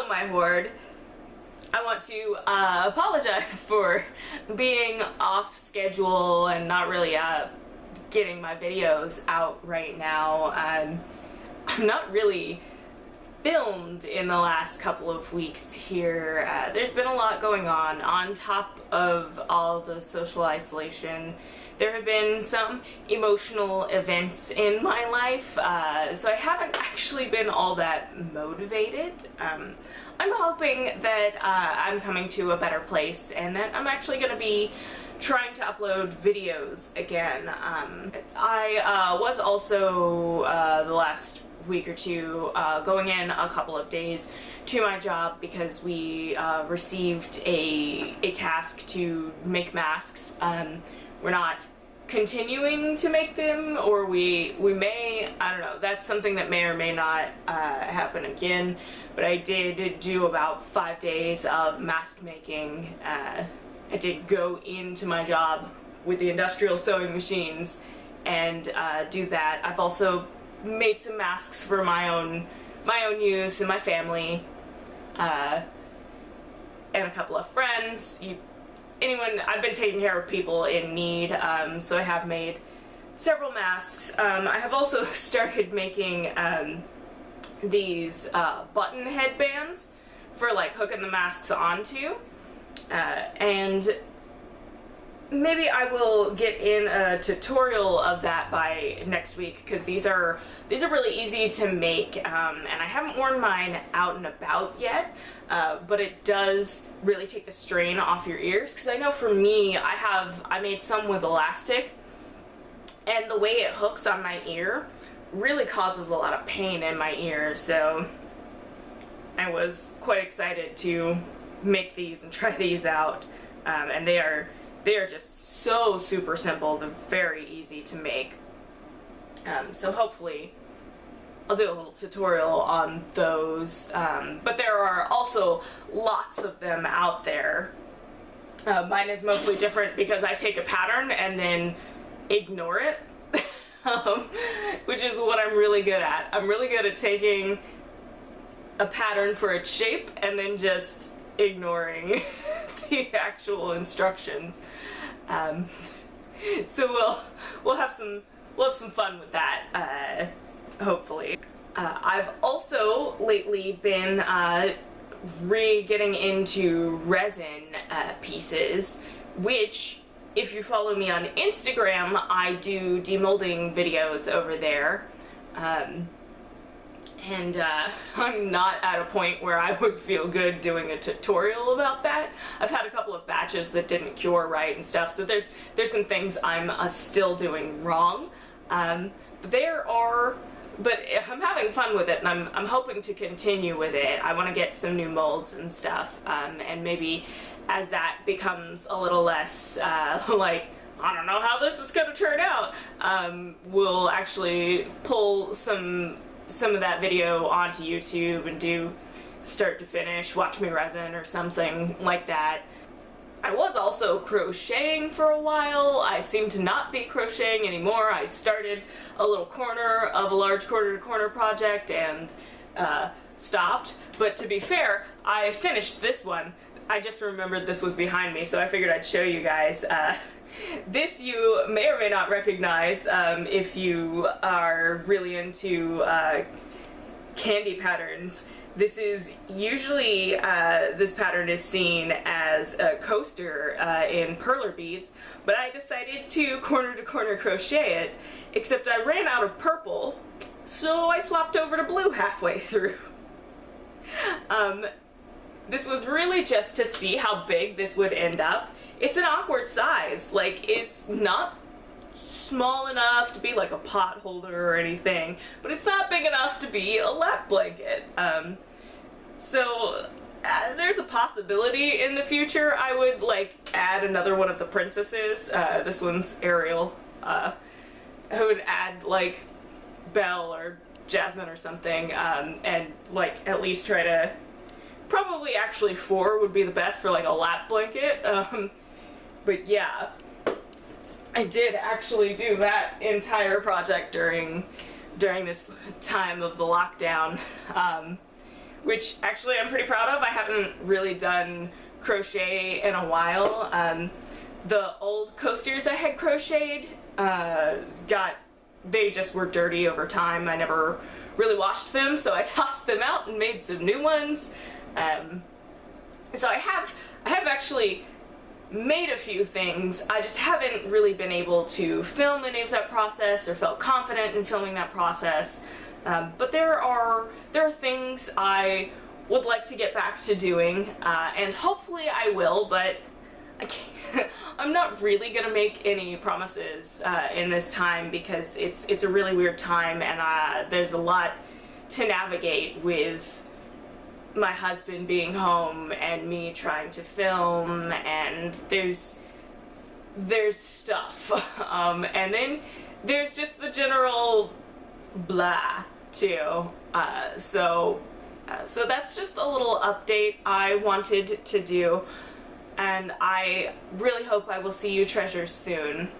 Hello, my horde. I want to apologize for being off schedule and not really getting my videos out right now. I'm not really filmed in the last couple of weeks here. There's been a lot going on top of all the social isolation. There have been some emotional events in my life, so I haven't actually been all that motivated. I'm hoping that I'm coming to a better place and that I'm actually going to be trying to upload videos again. I was also the last week or two going in a couple of days to my job because we received a task to make masks. We're not continuing to make them, or we may, I don't know, that's something that may or may not happen again, but I did do about 5 days of mask making. I did go into my job with the industrial sewing machines and do that. I've also made some masks for my own use and my family, and a couple of friends. I've been taking care of people in need, so I have made several masks. I have also started making these button headbands for like hooking the masks onto, and maybe I will get in a tutorial of that by next week, because these are really easy to make, and I haven't worn mine out and about yet, but it does really take the strain off your ears, because I know for me, I made some with elastic, and the way it hooks on my ear really causes a lot of pain in my ear, so I was quite excited to make these and try these out, and they are just so super simple. They're very easy to make. So hopefully I'll do a little tutorial on those. But there are also lots of them out there. Mine is mostly different because I take a pattern and then ignore it, which is what I'm really good at. I'm really good at taking a pattern for its shape and then just ignoring the actual instructions. So we'll have some fun with that, hopefully. I've also lately been getting into resin pieces, which, if you follow me on Instagram, I do demolding videos over there. And I'm not at a point where I would feel good doing a tutorial about that. I've had a couple of batches that didn't cure right and stuff, so there's some things I'm still doing wrong. But I'm having fun with it, and I'm hoping to continue with it. I want to get some new molds and stuff, and maybe as that becomes a little less like, I don't know how this is going to turn out, we'll actually pull some of that video onto YouTube and do start to finish, watch me resin or something like that. I was also crocheting for a while. I seem to not be crocheting anymore. I started a little corner of a large corner-to-corner project and stopped, but to be fair, I finished this one. I just remembered this was behind me, so I figured I'd show you guys. This you may or may not recognize if you are really into candy patterns. This is usually, this pattern is seen as a coaster in perler beads, but I decided to corner-to-corner crochet it, except I ran out of purple, so I swapped over to blue halfway through. This was really just to see how big this would end up. It's an awkward size. Like, it's not small enough to be like a pot holder or anything, but it's not big enough to be a lap blanket. So there's a possibility in the future I would like add another one of the princesses. This one's Ariel. I would add like Belle or Jasmine or something, and like at least try to, probably actually 4 would be the best for like a lap blanket. But yeah, I did actually do that entire project during this time of the lockdown, which actually I'm pretty proud of. I haven't really done crochet in a while. The old coasters I had crocheted they just were dirty over time. I never really washed them, so I tossed them out and made some new ones. So I have actually made a few things. I just haven't really been able to film any of that process or felt confident in filming that process. But there are things I would like to get back to doing, and hopefully I will, but I can't, I'm not really gonna make any promises in this time, because it's a really weird time, and there's a lot to navigate with my husband being home and me trying to film, and there's stuff, and then there's just the general blah too. So that's just a little update I wanted to do, and I really hope I will see you treasures soon.